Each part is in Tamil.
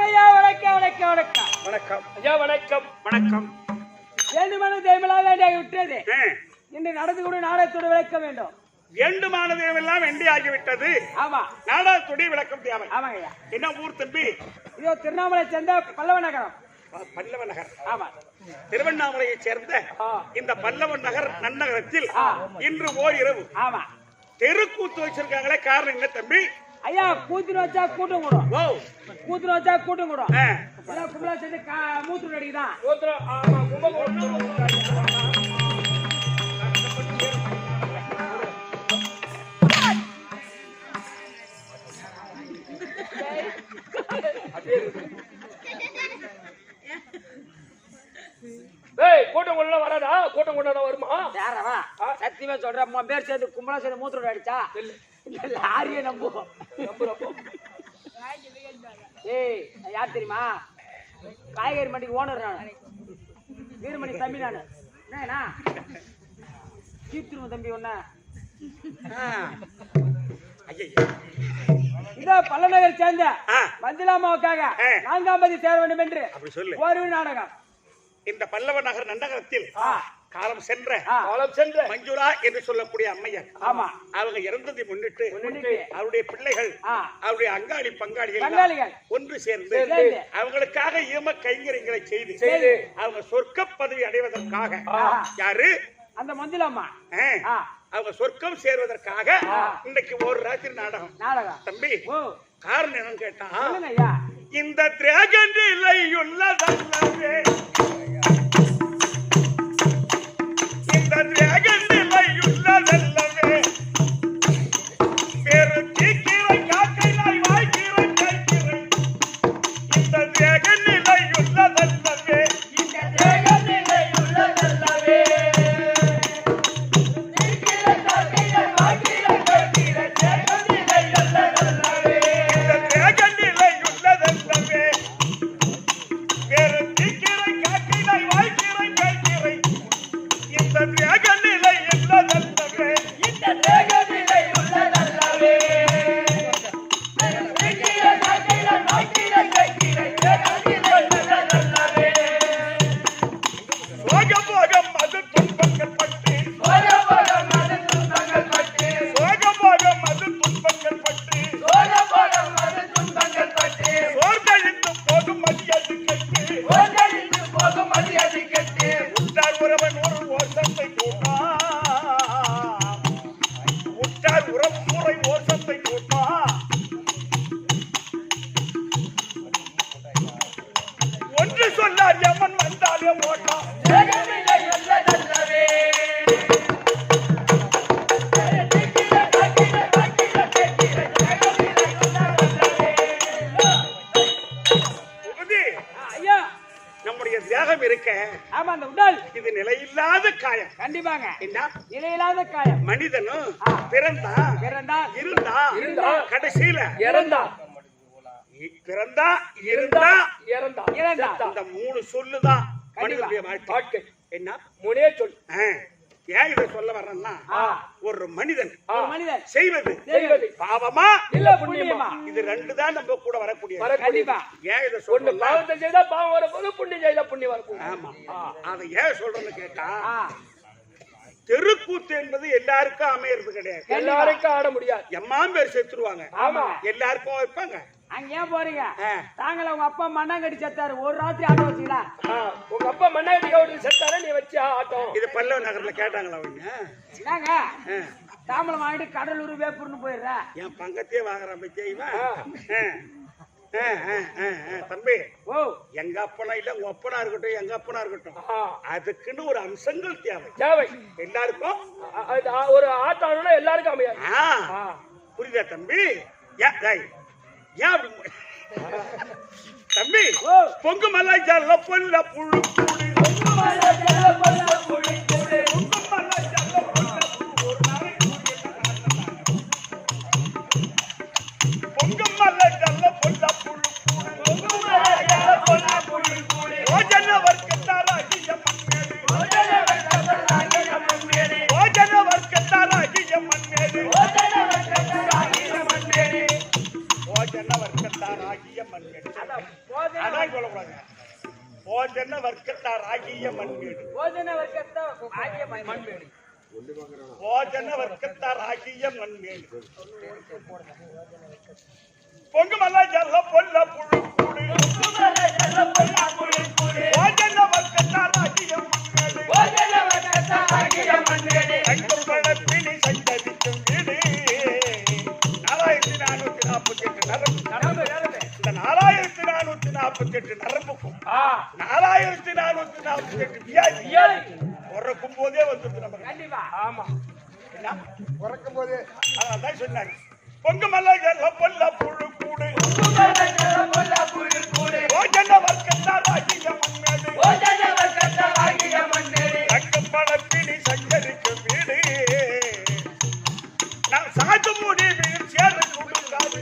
ஐயா வணக்கம் வணக்கம் வணக்கம் வணக்கம் ஐயா வணக்கம் வணக்கம். வேண்டுமான தெய்வமெல்லாம் வேண்டியாகி விட்டது. இன்று நடந்து கூட நாடகத்தோடு விளக்க வேண்டும். வேண்டுமான தெய்வமெல்லாம் வேண்டி ஆகிவிட்டது. ஆமா, நாடகத்துடைய விளக்கம் தேவை. ஆமாங்க ஐயா. என்ன ஊர் தம்பி? இதோ திருவண்ணாமலை சேர்ந்த பல்லவ நகரம். பல்லவ நகர். ஆமா, திருவண்ணாமலையை சேர்ந்த இந்த பல்லவ நகர் நன்னகரத்தில் இன்று ஓர் இரவு ஆமா தெருக்கூத்து வச்சிருக்காங்களே. காரணம் என்ன தம்பி? ஐயா, கூத்துன்னு வச்சா கூட்டம் கூடும். கூத்துன்னு வச்சா கூட்டம் கூடும். கும்பலா சேர்ந்து மூத்து அடிக்குதான். கூட்டம் கொண்டா வராதா? கூட்டம் கொண்டா வருமா? யாரவா சத்தியமா சொல்றேன், பேர் சேர்ந்து கும்பலா சேர்ந்து மூத்து அடிச்சா லாரியே நம்புவோம். ஏய், யார் தெரியுமா? காய்கறி மண்டிக்கு ஓனர் நான், வீரமணி தம்பி நான். என்ன கீர்த்திருவ தம்பி ஒன்ன இதோ பல்லநகர் சேர்ந்த மஞ்சளாமாவுக்காக 4ஆம் தேதி சேர வேண்டும் என்று ஒரு நாடகம். இந்த பல்லவ நகர் நன்னகரத்தில் காலம் சென்ற மஞ்சுளா என்று சொல்லக்கூடிய அம்மையார், அவங்க இறந்ததை முன்னிட்டு அவருடைய பிள்ளைகள், அவருடைய அங்காளி பங்காளிகள் ஒன்று சேர்ந்து அவங்களுக்காக ஈம கைங்கரியங்களை செய்து அவங்க சொர்க்க பதவி அடைவதற்காக, யாரு? அந்த மஞ்சுளாமா, அவங்க சொர்க்கம் சேர்வதற்காக இன்னைக்கு ஒரு ராத்திரி நாடகம். தம்பி, காரணம் என்னன்னு கேட்டா, இந்த திரேகன் நிலையுள்ளதல்லவே, இந்த திரேகன் நிலையுள்ளதல்லவே, பேரு தீக்கிரை காக்கை நாய் வாய்க்கிரை கைக்கிரை, இந்த திரேகன் நிலையுள்ளதல்லவே, இந்த திரேகன் நிலையுள்ளதல்லவே, தீக்கிரை காக்கை நாய் வாய்க்கிரை கைக்கிரை, திரேகன் நிலையுள்ளதல்லவே, இந்த திரேகன் நிலையுள்ளதல்லவே, பேரு தீக்கிரை காக்கை நாய் வாய்க்கிரை கைக்கிரை, இந்த திரேகன் நிலையுள்ளதல்லவே, இந்த திரேகன் நிலையுள்ளதல்லவே, பேரு தீக்கிரை காக்கை நாய் வாய்க்கிரை கைக்கிரை, திரேகன் நிலையுள்ளதல்லவே, சோகபோகம் அது துன்பங்கள் பட்டு, சோகபோகம் அது துன்பங்கள் பட்டு, சோகபோகம் அது துன்பங்கள் பட்டு, சோகபோகம் அது துன்பங்கள் பட்டு, சோர்கழிந்து போகும் மதியது கட்டு, சோர்கழிந்து போகும் மதியது கட்டு, உற்றார் உறவன் ஒரு ஓசத்தை கூட்டா, உற்றார் உறவு முறை ஓசத்தை கூட்டா, ஒன்று சொன்னார் யமன் வந்தாலே ஓட்டா, திரேகன் நிலையுள்ளதல்லவே, தீக்கிரை காக்கை நாய் வாய்க்கிரை கைக்கிரை, திரேகன் நிலையுள்ளதல்லவே. உபதி, ஐயா, நம்முடைய தியாகம் இருக்க, ஆமா, அந்த உடல் இது நிலையில்லாத காயம். கண்டிப்பாங்க என்ன? நிலையில்லாத காயம். மனிதனும் பிறந்தா இருந்தா கடைசியில இறந்தா, பிறந்தா இருந்தா இறந்தா, இறந்தா. இந்த மூணு சொல்லுதான் மனிதனுடைய வாழ்க்கை. என்ன? முனே சொல். ஏன் இதை சொல்ல வர்றேன்னா, ஒரு மனிதன் செய்வது பாவமா இல்ல புண்ணியமா, இது ரெண்டு தான் நம்ம கூட வரக்கூடிய. கண்டிப்பா. ஏன் இதை சொல்ல? பாவத்தை செய்தா பாவம் வரப்போது, புண்ணியம் செய்தா புண்ணியம் வரப்போகுது. ஆமா, அதை ஏன் சொல்றேன்னு கேட்டா, தெருக்கூத்து என்பது எல்லாருக்கும் அமையறது கிடையாது. எல்லாருக்கும் ஆட முடியாது. எம்மாம் பேர் செத்துருவாங்க. ஆமா, எல்லாருக்கும் வைப்பாங்க. அங்க ஏன் போறீங்க? தாங்கள உங்க அப்பா மண்ணாங்கடி செத்தாரு, ஒரு ராத்திரி ஆட்ட வச்சுங்களா? உங்க அப்பா மண்ணாங்கடி கவுடி செத்தாரு, நீ வச்சு ஆட்டம். இது பல்லவ நகர்ல கேட்டாங்களா அவங்க? என்னங்க தாம்பலம் வாங்கிட்டு கடலூர் வேப்பூர்னு போயிடுற? என் பங்கத்தையே வாங்குற தம்பி. எங்க அப்பனா இல்ல, உங்க அப்பனா இருக்கட்டும், எங்க அப்பனா இருக்கட்டும், அதுக்குன்னு ஒரு அம்சங்கள் தேவை எல்லாருக்கும். ஒரு ஆட்டம் எல்லாருக்கும் அமையாது. புரியுதா தம்பி? தம்பி, பொங்கு மலை ஜல்ல பொல்ல புழு புடி, பொங்கு மலை ஜல்ல பொல்ல புடி புடி, பொங்கு மலை ஜல்ல பொல்ல புழு ஒரு நாளை பொங்கு மலை ஜல்ல பொல்ல புழு புடி, பொங்கு மலை ஜல்ல பொல்ல புடி புடி, ரோஜன வர்க்கத்தார அடிய மண்ணேடு, ரோஜன வர்க்க ஆகிய மண்மேடு போஜன வர்க்கத்தார் ஆகிய மண்மேடு போஜன வர்க்கத்தார் ஆகிய மண்மேடு பொங்குமல்ல ஜல்ல பொல்ல புழு கூடு போஜன வர்க்கத்தார் ஆகிய மண்மேடு தங்கம் பழப்பினி சஞ்சரிக்கும் வீடு 4448 நரம்பு இந்த 4448 நரம்புக்கும் 4448 வியாதி பிறக்கும் போதே வந்துருக்கு நமக்கு. கண்டிப்பா ஆமா பிறக்கும் போதே அதான் சொன்னாரு பொங்குமல்ல ஜல்ல பொல்ல புழு கூடு போஜன வர்க்கத்தார் ஆகிய மண்மேடு தங்கம் பழப்பினி சஞ்சரிக்கும் வீடு நான் சாது முடிவில் சேர கொடுக்காது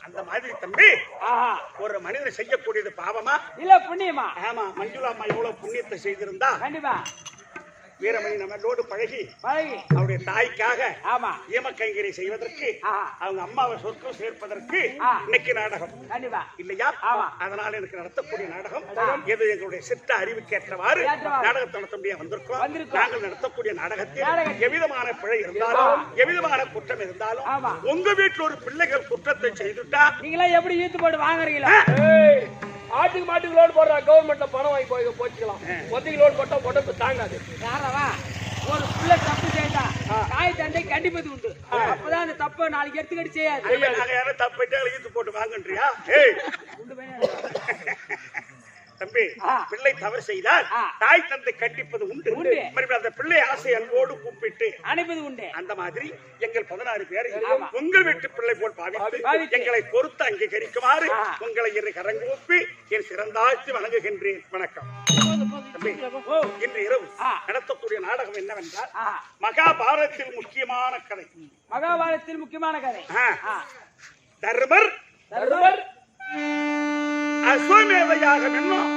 அந்த மாதிரி தம்பி ஒரு மனிதன் செய்யக்கூடியது பாவமா இல்ல புண்ணியமா? ஆமா மஞ்சுளா அம்மா எவ்வளவு புண்ணியத்தை செய்திருந்தா கண்டிப்பா வீரமணி நம்மளோடு பழகி பழகி அவருடைய தாய்க்காக ஆமா ஈமக்கைங்கரை செய்வதற்கு அவங்க அம்மாவை சொர்க்கம் சேர்ப்பதற்கு இன்னைக்கு நாடகம் கண்டிப்பா இல்லையா? அதனால எனக்கு நடத்தக்கூடிய நாடகம் எது எங்களுடைய சித்த அறிவுக்கேற்றவாறு நாடகத்தை நடத்த முடியாது வந்திருக்கோம். நாங்கள் நடத்தக்கூடிய நாடகத்தில் எவ்விதமான பிழை இருந்தாலும் எவ்விதமான குற்றம் இருந்தாலும் உங்க வீட்டுல ஒரு பிள்ளைகள் குற்றத்தை செய்துட்டா நீங்களா எப்படி ஈத்து போட்டு வாங்குறீங்களா? ஆட்டுக்கு மாட்டுக்கு லோடு போடுறா கவர்மெண்ட்ல பணம் வாங்கி போச்சுக்கலாம். ஒத்தைக்கு லோடு போட்டா உடம்பு தாங்காது. யாரவா ஒரு புள்ள தப்பு செய்தா தாய் தந்தை கண்டிப்பது உண்டு. அப்பதான் அந்த தப்பை நாளைக்கு எடுத்துக்கிட்டு செய்யாது. நாங்க யாரும் தப்பிட்டா ஈத்து போட்டு வாங்கன்றியா? ஏய் தம்பி பிள்ளை தவறு செய்தால் தாய் தந்தை கண்டிப்பது உண்டு. மறுபடியும் அந்த பிள்ளை ஆசை அன்போடு கூப்பிட்டு அனுப்பது உண்டு. அந்த மாதிரி எங்கள் 16 பேரை உங்கள் வீட்டு பிள்ளை போல் பாவித்து எங்களை பொறுத்து அங்கீகரிக்குமாறு உங்களை இன்று கரங்கூப்பி என் சிறந்தாழ்த்தி வணங்குகின்றேன். வணக்கம். இன்று இரவு நடத்தக்கூடிய நாடகம் என்னவென்றால் மகாபாரதத்தில் முக்கியமான கதை. மகாபாரதத்தில் முக்கியமான கதை தர்மர் அஸ்வமேதையாக என்னும்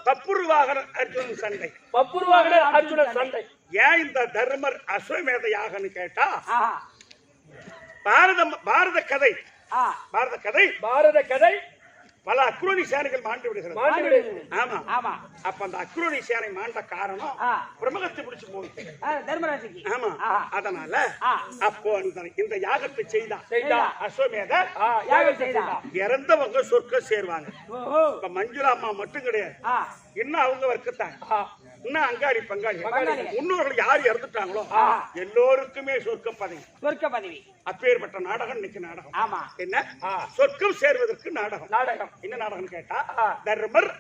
பப்புருவாகன அர்ஜுனன் சண்டை. ஏன் இந்த தர்மர் அஸ்வமேதையாகன்னு கேட்டா பாரத கதை பல அக்ரோனி சேனைகள் மாண்டு விடுகிறது. ஆமா அப்ப அந்த அக்ரோனி சேனை மாண்ட காரணம் பிரம்மகத்தை பிடிச்சு போகுது தர்மராஜிக்கு. ஆமா அதனால அப்போ இந்த யாகத்தை செய்தா அஸ்வமேத இறந்தவங்க சொர்க்கம் சேருவாங்க. இப்ப மஞ்சுளா அம்மா மட்டும் கிடையாது, இன்னும் அவங்க வர்க்கத்தாங்க, இன்னும் அங்காளி பங்காளி முன்னோர்கள் யார் இறந்துட்டாங்களோ எல்லோருக்குமே சொர்க்க பதவி. அப்பேற்பட்ட நாடகம் இன்னைக்கு நாடகம். என்ன சொர்க்கம் சேர்வதற்கு நாடகம். என்ன நாடகம் கேட்டா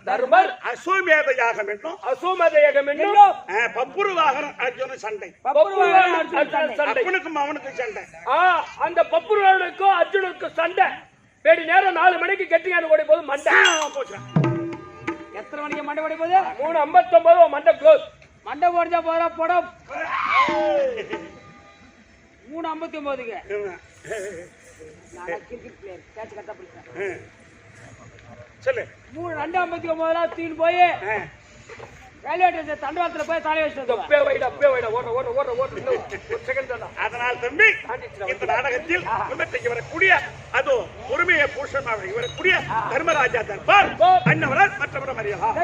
தர்மர் அஸ்வமேத யாகம் என்னும் பப்புருவாகன அர்ஜுன சண்டை. அப்பனுக்கும் அவனுக்கும் சண்டை. அந்த பப்புருவானுக்கும் அர்ஜுனுக்கும் சண்டை. வேடி நேரம் 4 மணிக்கு கெட்டியான ஓடி போது மண்டை போச்சு. எத்தனை மணிக்கு மண்டை ஓடி போகுது? 3:59 மண்டை க்ளோஸ். மண்டை போடுச்சா போறா படம் 3:59க்கு. கிரிக்கெட் பிளேயர் கேட்ச் கரெக்டா பிடிச்சேன். சொல்லு 2:59 தூக்கிட்டு போய் ரயில்வே ஸ்டேஷன் தண்டவாளத்துல போய் தலை வச்சு அதனால் தம்பி இந்த நாடகத்தில் முன்னேற்றைக்கு வரக்கூடிய அதோ பொறுமையை பூஷமாக வரக்கூடிய தர்மராஜா தர்பார் அன்னவரால் மற்றவரம் அறியலாம்.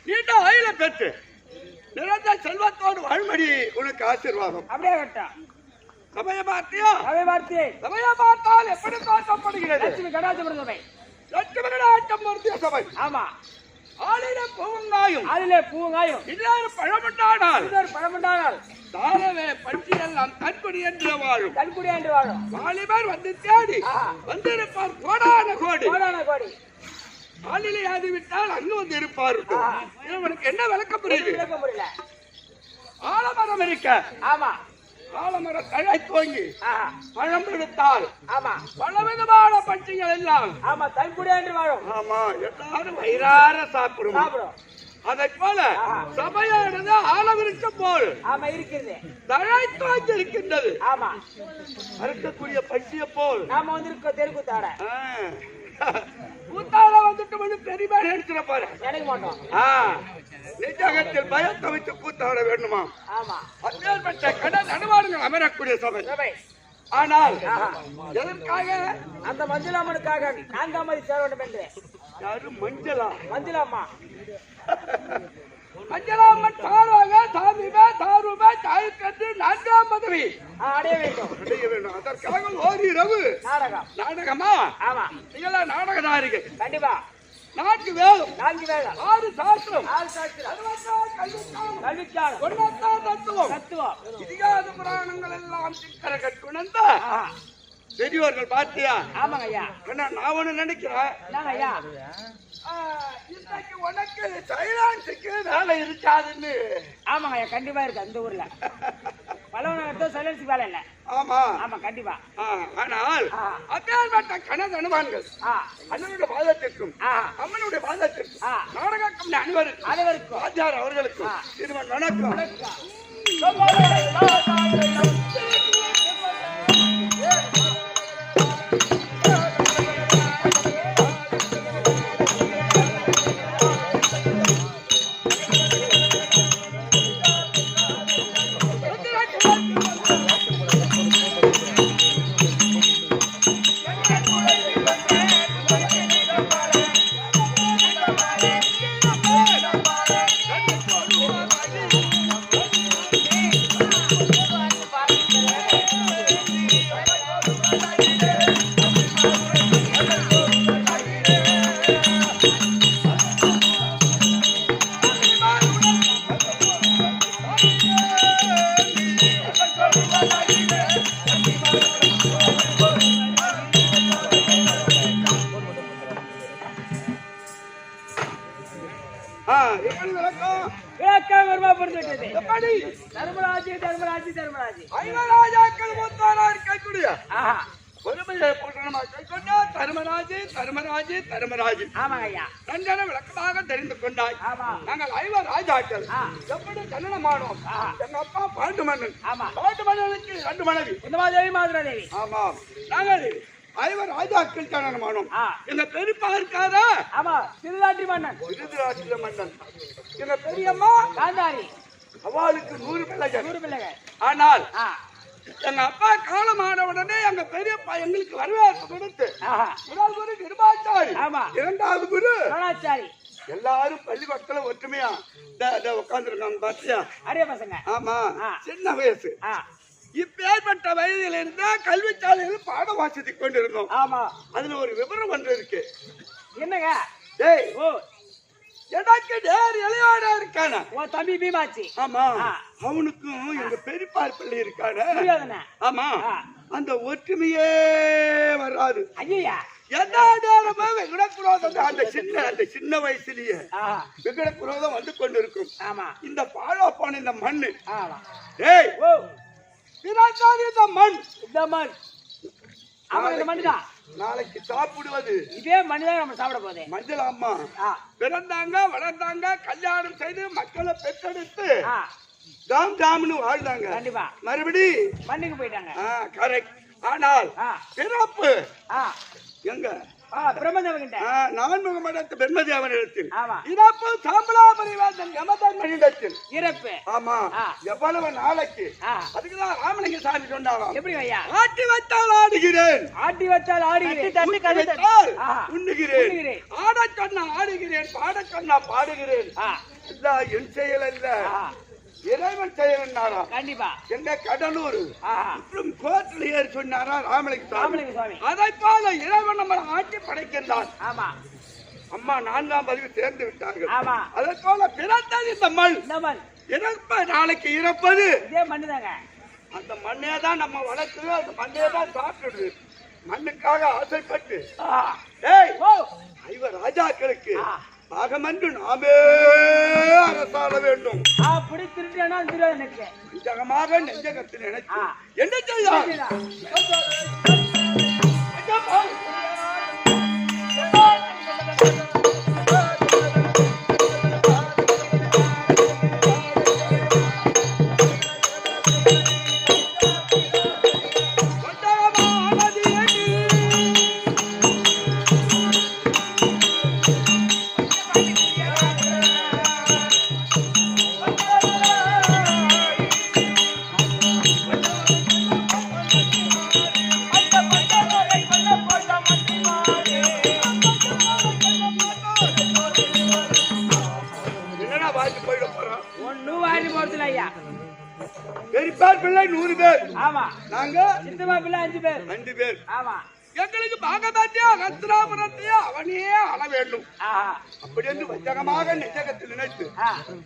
நீண்ட ஆயுள பெற்று நிறைந்த செல்வத்தோடு வாழ்மடி உனக்கு ஆசீர்வாதம். அப்படியே கட்டா சமய பார்த்தியா? சமய பார்த்தால் எப்படி தோற்றப்படுகிறது? லட்சுமி கடாட்சம் சபை. லட்சுமி கடாட்சம் பொருந்திய சபை. ஆமா. ஆளிலே பூங்காயும் அதிலே பூங்காயும் இன்னொரு பழமுண்டானால் தானவே பட்சியெல்லாம் தன்படி என்று வாழும். தன்படி என்று வாழும். வாலிபர் வந்து தேடி வந்திருப்பார் கோடான கோடி. ஆளிலே ஆதிவிட்டால் அங்கு வந்து இருப்பார். இவனுக்கு என்ன விளக்கம் புரியல? ஆலமரம் இருக்க. ஆமா. ஆலமர தழை தோங்கி பழம் எடுத்தால் ஆமா பலவிதமான பட்சிகள் எல்லாம் ஆமா தன்படி என்று வாழும். ஆமா எல்லாரும் வயிறார சாப்பிடும். அதை போல சபையானது ஆலவிருக்க போல் ஆமா இருக்கிறது. தழை தோங்கி இருக்கின்றது. ஆமா அறுக்கக்கூடிய பட்சிய போல் நாம வந்திருக்க தெருக்கூத்தாட கூத்தாட வந்துட்டு பெரிய எடுத்துட போற நினைக்க மாட்டோம். நிஜகத்தில் பயத்தை வைத்து கூத்தாட வேண்டுமா? ஆமா அப்பேற்பட்ட கடல் நடுவாடுகள் அமரக்கூடிய சபை. ஆனால் எதற்காக? அந்த மஞ்சளாமனுக்காக 4ஆம் மதி சேர வேண்டும் என்று. யாரும் மஞ்சளாமா மஞ்சளாமன் சார்பாக சாமிவே சாருமே தாய்க்கன்று 4ஆம் பதவி அடைய வேண்டும். அதற்காக ஓரிரவு நாடகமா? ஆமா நீங்களா நாடகதாரிகள். கண்டிப்பா 4 வேதம் 6 சாஸ்திரம் தத்துவம் இதிகாச புராணங்கள் எல்லாம் சிக்கர கட்டுணர்ந்த பெரியவர்கள் பார்த்தியா? ஆமாங்க ஐயா. நான் ஒண்ணு நினைக்கிறேன். ஐயா இன்னைக்கு உனக்கு சைலான்ஸுக்கு வேலை இருக்காதுன்னு. ஆமாங்க ஐயா கண்டிப்பா இருக்கு அந்த ஊர்ல. பல்லவன் சைலன்ஸுக்கு வேலை இல்ல. ஆமா ஆமா கண்டிப்பா. ஆனால் அப்பேற்பட்ட கனது அனுமான்கள் அண்ணனுடைய பாதத்திற்கும் அம்மனுடைய பாதத்திற்கும் நாடகம் அனைவருக்கும் ஆச்சார் அவர்களுக்கும் திருமண் வணக்கம். தர்மராஜி தர்மராஜி தர்மராஜி தர்மராஜி தர்மராஜி ஆமாங்கய்யா. நன்றன விளக்கமாக தெரிந்து கொண்டாய். நாங்கள் ஐவர் ராஜாக்கள் எப்படி கன்னடமானோம். எங்க அப்பா பாட்டு மன்னன். பாட்டு மன்னனுக்கு 2 மனைவி. உத்தமாதேவி மாதுராதேவி. ஆமாம். நாங்கள் ஐவர் ராஜாக்கள் கன்னடமானோம். எங்க பெரியப்பா இருக்காரா? ஆமா திருநாட்டி மன்னன். திருநாட்டி மன்னன். எங்க பெரியம்மா காந்தாரி. அவளுக்கு 100 பிள்ளைகள். 100 பிள்ளைகள். ஆனால் எங்க அப்பா காலமான உடனே எங்க பெரியப்பா எங்களுக்கு வரவேற்பு கொடுத்து முதல் குரு கிருபாச்சாரி, இரண்டாவது குரு துரோணாச்சாரி, எல்லாரும் பள்ளிக்கூடத்துல ஒற்றுமையா உட்கார்ந்துருக்காங்க பாத்தியா? அரிய பசங்க. ஆமா சின்ன வயசு. இப்பேற்பட்ட வயதில் இருந்தா கல்வி சாலையில் பாடம் வாசித்து கொண்டிருந்தோம். ஆமா அதுல ஒரு விவரம் ஒன்று இருக்கு. என்னங்க? டேய் எனக்கு நேர் இளையாடா இருக்கானா உன் தம்பி பீமாச்சி. ஆமா அவனுக்கும் எங்க பெரியப்பா பிள்ளை இருக்கானே. ஆமா அந்த ஒற்றுமையே வராது. ஐயா எல்லா நேரமும் விகடக்குரோதம் அந்த சின்ன வயசுலயே விகடக்குரோதம் வந்து கொண்டிருக்கும். ஆமா இந்த பாழாப்பான இந்த மண்ணு. ஏய் இந்த மண் ஆமா இந்த மண்ணுதான் நாளைக்கு சாப்பிடுவது. இதே மண்ணுதான் நம்ம சாப்பிட போதே. மஞ்சள் அம்மா பிறந்தாங்க வளர்ந்தாங்க கல்யாணம் செய்து மக்களை பெற்றெடுத்து தாம் தாம்னு வாழ்ந்தாங்க. கண்டிப்பா மறுபடி மண்ணுக்கு போயிட்டாங்க. கரெக்ட். ஆனால் பிறப்பு எங்க பிரம்மதேவன்கிட்ட நான்முகமடத்து பிரம்மதேவனிடத்தில் இறப்பு சாம்பலாபுரி வேந்தன் யமதர்மனிடத்தில் இறப்பு. ஆமா எவ்வளவு நாளைக்கு அதுக்குதான் ராமலிங்க சாமி சொன்னாராம். எப்படி ஐயா? ஆட்டி வைத்தால் ஆடுகிறேன், ஆட்டி வைத்தால் ஆடுகிறேன், உண்ணுகிறேன், ஆடச் சொன்னா ஆடுகிறேன், பாடச் சொன்னா பாடுகிறேன். என் செயல் அல்ல இறைவன் செயல்னாரா? கண்டிப்பா. எங்க கடலூர் கோர்ட்ல ஏறி சொன்னாரா ராமலிங்க சாமி. அதை போல இறைவன் நம்ம ஆட்சி படைக்கின்றான். ஆமா அம்மா 4ஆம் பதிவு சேர்ந்து விட்டார்கள். ஆமா அதை போல பிறந்தது இந்த மண். இறப்ப நாளைக்கு இறப்பது இதே மண்ணுதாங்க. அந்த மண்ணே தான் நம்ம வளர்க்குறோம். அந்த மண்ணே தான் சாப்பிடுது. மண்ணுக்காக ஆசைப்பட்டு ஐவர் ராஜாக்களுக்கு பாகமன்று நாமே அரசாள வேண்டும். அப்படி திருட்டா எனக்கு நிஜமாக நெஞ்சகத்தில் நினைச்சு என்ன செய்தார்? பெரியப்பார் பிள்ளை 100 பேர். ஆமா நாங்க சித்தப்பா பிள்ளை 5 பேர். 2 பேர். ஆமா எங்களுக்கு பாகதாத்தியா ரத்னாபுரத்தையா அவனையே ஆள வேண்டும். அப்படி என்று வஞ்சகமாக நெஞ்சகத்தில் நினைத்து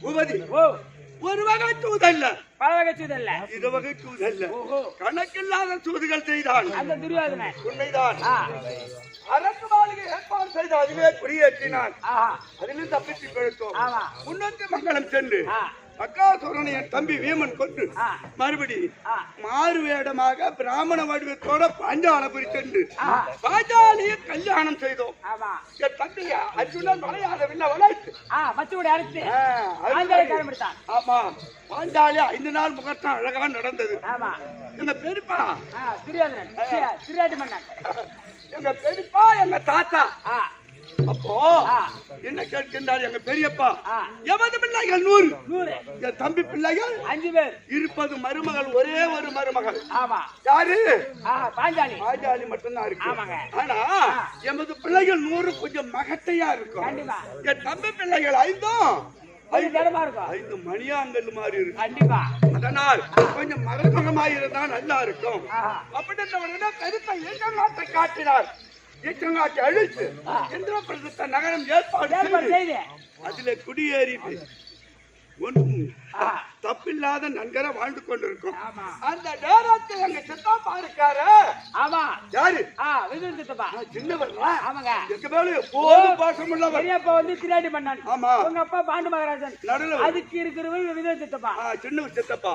பூபதி ஒரு வகை சூதல்ல, பல வகை சூதல்ல, இது வகை சூதல்ல, கணக்கில்லாத சூதுகள் செய்தான் அந்த துரியோதனன். உண்மைதான். அரசு மாளிகை ஏற்பாடு செய்து அதுவே குடியேற்றினான். அதிலும் தப்பித்துக் கொடுத்தோம். முன்னோக்கி மங்களம் சென்று பக்காசுரனை என் தம்பி வீமன் கொண்டு மறுபடி மாறு வேடமாக பிராமண வடிவத்தோட பாஞ்சாலபுரி சென்று பாஞ்சாலியை கல்யாணம் செய்தோம். என் தம்பி அர்ஜுனன் விளையாடவில்லை வளைத்து ஆமா பாஞ்சாலி 5 நாள் முகத்தான் அழகா நடந்தது. எங்க பெரியப்பா எங்க பெரியப்பா எங்க தாத்தா அப்போ என்ன கேட்கின்றார் எங்க பெரியப்பா எவது பிள்ளைகள் 100 என் தம்பி பிள்ளைகள் 5 பேர் இருப்பது மருமகள் ஒரே ஒரு மருமகள் யாரு பாஞ்சாலி மட்டும்தான் இருக்கு. ஆனா எமது பிள்ளைகள் 100 கொஞ்சம் மகத்தையா இருக்கும். என் தம்பி பிள்ளைகள் 5 மணியாங்கல் மாதிரி இருக்கு. அதனால் கொஞ்சம் மருமகமாயிருந்தா நல்லா இருக்கும் அப்படின்னு பெருத்த ஏற்றங்காட்டை காட்டினார். ஏற்றங்காட்டை அழித்து இந்திரபிரதத்த நகரம் ஏற்பாடு செய்து அதுல குடியேறிட்டு தப்பில்லாத நன்கர வாழ்ந்து கொண்டிருக்கும். அந்த நேரத்தில் எங்க சித்தப்பா இருக்காரு. யாரு சின்னவர் எங்க மேல எப்போதும் பாசம் உள்ளவர். திராடி பண்ணான். உங்க அப்பா பாண்டு மகாராஜன் நடுவில் அதுக்கு இருக்கிறவர் விஜய சித்தப்பா சின்னவர் சித்தப்பா.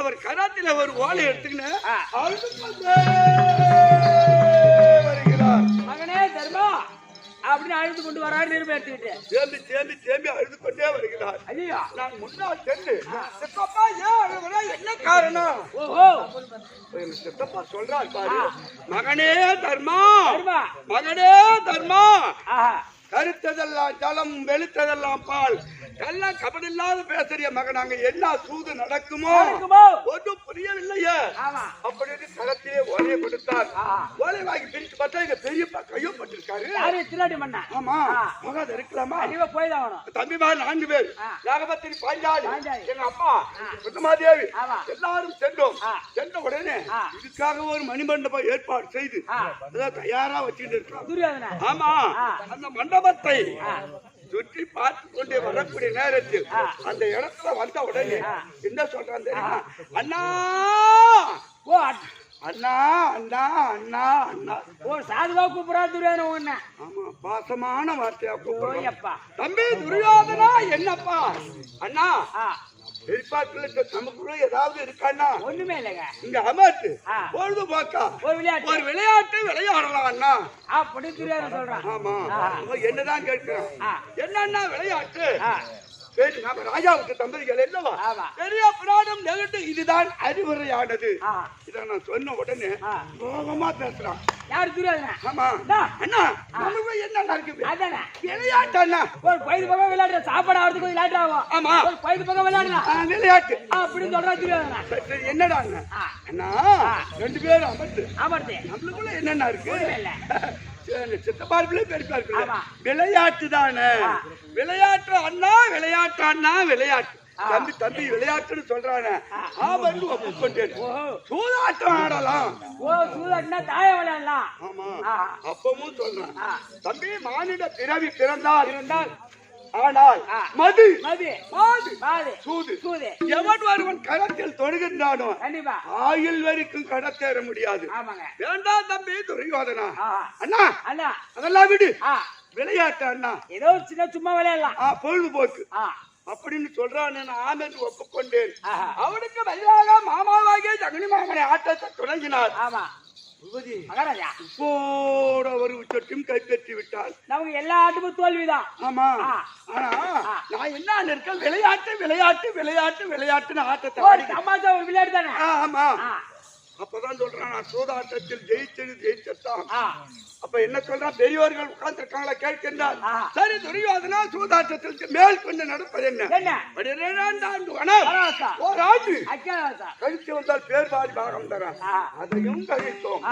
அவர் கராத்தில ஒரு ஓலை எடுத்துக்கின்னு வருகிறார். மகனே தர்மா அப்படின்னு அழுது கொண்டு வராரு. நிருபம் எடுத்துக்கிட்டு தேம்பி அழுது கொண்டே வருகிறார். ஐயா நான் முன்னால் சென்று சித்தப்பா ஏன் அழுகுற என்ன காரணம்? சித்தப்பா சொல்றார் பாரு. மகனே தர்மா மகனே தர்மா கருத்ததெல்லாம் ஜலம் வெளுத்ததெல்லாம் பால் எல்லாம் கபடில்லாத பேசுறிய மகன் அங்க என்ன சூது நடக்குமோ ஒன்றும் புரியவில்லையே அப்படின்னு களத்திலே ஓலையை கொடுத்தார். ஓலை வாங்கி பிரித்து பார்த்தா எங்க பெரியப்பா கையும் பட்டிருக்காரு. ஆமா மகாத இருக்கலாமா? தம்பிமார் 4 பேர் நாகபத்திரி பாஞ்சாலி எங்க அப்பா சுத்தமாதேவி எல்லாரும் சென்றோம். சென்ற உடனே இதுக்காக ஒரு மணிமண்டபம் ஏற்பாடு செய்து தயாரா வச்சுட்டு இருக்கோம். ஆமா அந்த மண்டபத்தை சுற்றி பார்த்து கொண்டே வரக்கூடிய நேரத்தில் அந்த இடத்துல வந்த உடனே என்ன சொல்றான் தெரியுமா? அண்ணா அண்ணா அண்ணா அண்ணா அண்ணா சாதுவா கூப்பிடா துரியோதன. ஆமா பாசமான வார்த்தையா கூப்பிடுறப்பா. தம்பி துரியோதனா என்னப்பா அண்ணா எதிர்பார்க்கல நமக்குள்ள ஏதாவது இருக்காண்ணா? ஒண்ணுமே இல்லைங்க. இங்க அமர்த்து பொழுதுபோக்கா ஒரு விளையாட்டு விளையாடலாம் அண்ணா அப்படி துரியோதன சொல்றான். ஆமா என்னதான் கேட்கிறோம் என்னன்னா விளையாட்டு நம்ம ராஜாவுக்கு தம்பதிகள் என்னவா பெரிய புராணம் நெகட்டு இதுதான் அறிவுரையானது. இத நான் சொன்ன உடனே கோபமா பேசுறான். யாரு துரியோதன? ஆமா அண்ணா நமக்கு என்ன நடக்குது? அதானே விளையாட்டு அண்ணா. ஒரு பைது பக்கம் விளையாடுற சாப்பாடு ஆடுறதுக்கு விளையாட்டு ஆகும். ஆமா ஒரு பைது பக்கம் விளையாடுறா விளையாட்டு அப்படின்னு சொல்றா துரியோதன. என்னடா அண்ணா? அண்ணா 2 பேரும் அமர்த்து நம்மளுக்குள்ள என்னென்ன இருக்கு? சித்தப்பார்பிள்ளை பெருப்பார்பிள்ளை விளையாட்டு தானே விளையாட்டு அண்ணா விளையாட்டு அண்ணா விளையாட்டு தம்பி தம்பி விளையாட்டுன்னு சொல்றானே ஆவன்னு ஒப்புக்கொண்டேன். சூதாட்டம் ஆடலாம். சூதாட்டினா தாய விளையாடலாம். ஆமா அப்பவும் சொல்றான் தம்பி மானிட பிறவி பிறந்தால் ஆனால் மது சூது எவன் ஒருவன் களத்தில் தொடுகின்றானோ ஆயுள் வரைக்கும் கடத்தேற முடியாது. வேண்டாம் தம்பி துரியோதனா. அண்ணா அதெல்லாம் விடு விளையாட்டு அண்ணா ஏதோ சின்ன சும்மா விளையாடலாம் பொழுதுபோக்கு அப்படின்னு சொல்றான். ஆமென் ஒப்புக்கொண்டேன். அவனுக்கு வழியாக மாமாவாகிய ஜகனி மாமனை ஆட்டத்தை தொடங்கினார். ஒரு உச்சத்தையும் கைப்பற்றி விட்டால் நமக்கு எல்லா ஆட்டமும் தோல்விதான். ஆமா ஆனா நான் என்ன இருக்கேன் விளையாட்டு விளையாட்டு விளையாட்டு விளையாட்டுன்னு ஆட்டத்தை ஒரு விளையாட்டு தானே. ஆமா அப்பதான் சொல்றான் நான் சூதாட்டத்தில் ஜெயிச்சதான். அப்ப என்ன சொல்றான் பெரியவர்கள் உட்கார்ந்து இருக்காங்களா கேட்கின்றார். சரி துரியோதனா சூதாட்டத்தில் மேல் கொண்டு நடப்பது என்ன? 12 ஓராண்டு கழிச்சு வந்தால் பேர்பாடி பாகம் தர அதையும் கழித்தோம்.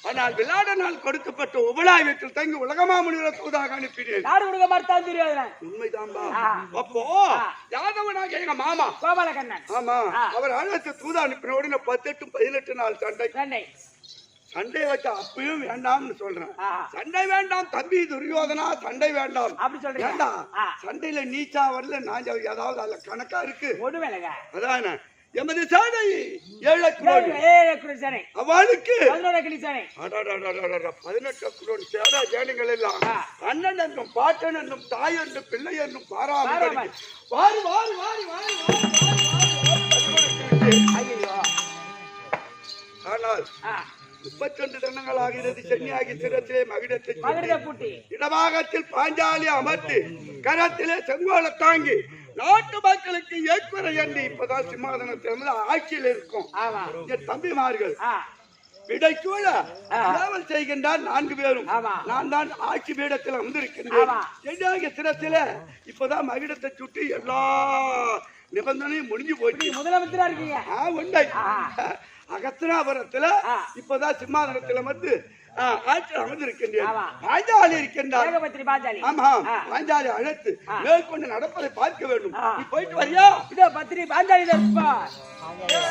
ஆனால் விளையாட நாள் கொடுக்கப்பட்ட உபலாயத்தில் தங்கி உலகமாமுனிகளை தூதாக அனுப்பினேன். உண்மைதான்பா. அப்போ யாதவனாக எங்க மாமா கோபாலகண்ணன் ஆமா அவர் அழைத்து தூதா அனுப்பின உடனே 18 18 நாள் சண்டை வச்சா அப்பயும் வேண்டாம்னு சொல்றேன். சண்டை வேண்டாம் தம்பி துரியோதனா சண்டை வேண்டாம் வேண்டாம். சண்டையில நீச்சா வரல நான் ஏதாவது அதுல கணக்கா இருக்கு. அதான எமது சாணை 7 குரோன் சேனை அவளுக்கு 11 கிளி சேனை 18 குரோன் சேடா ஜானிகள் எல்லாம் அண்ணன் என்னும் பாட்டன் என்னும் தாய் என்னும் பிள்ளை என்னும் பாராமல் வாரி வாரி வாரி வாரி ஆனால் 32 தினங்கள் ஆகிறது சென்னியாகி சிரத்திலே மகிடத்தை பூட்டி இடபாகத்தில் பாஞ்சாலி அமர்த்தி கரத்திலே செங்கோலை தாங்கி நாட்டு மக்களுக்கு ஏற்புரை என்று இப்பதான் சிம்மாசனத்திலிருந்து ஆட்சியில் இருக்கும் என் தம்பிமார்கள் விடைக்கூட காவல் செய்கின்றார் 4 பேரும் நான் தான் ஆட்சி பீடத்தில் வந்திருக்கின்றேன் சென்னியாகி சிரத்திலே இப்பதான் மகிடத்தை சுட்டி எல்லா நிபந்தனையும் முடிஞ்சு போச்சு முதலமைச்சரா இருக்கீங்க உண்டை அகஸ்தனாபுரத்துல இப்பதான் சிம்மாசனத்துல வந்து ஆட்சி அமர்ந்திருக்கின்றேன் பாஞ்சாலி இருக்கின்றார் ஆமா பாஞ்சாலி அழைத்து மேற்கொண்டு நடப்பதை பார்க்க வேண்டும் நீ போயிட்டு வரியா இதோ பத்திரி பாஞ்சாலி மாணவர்கள்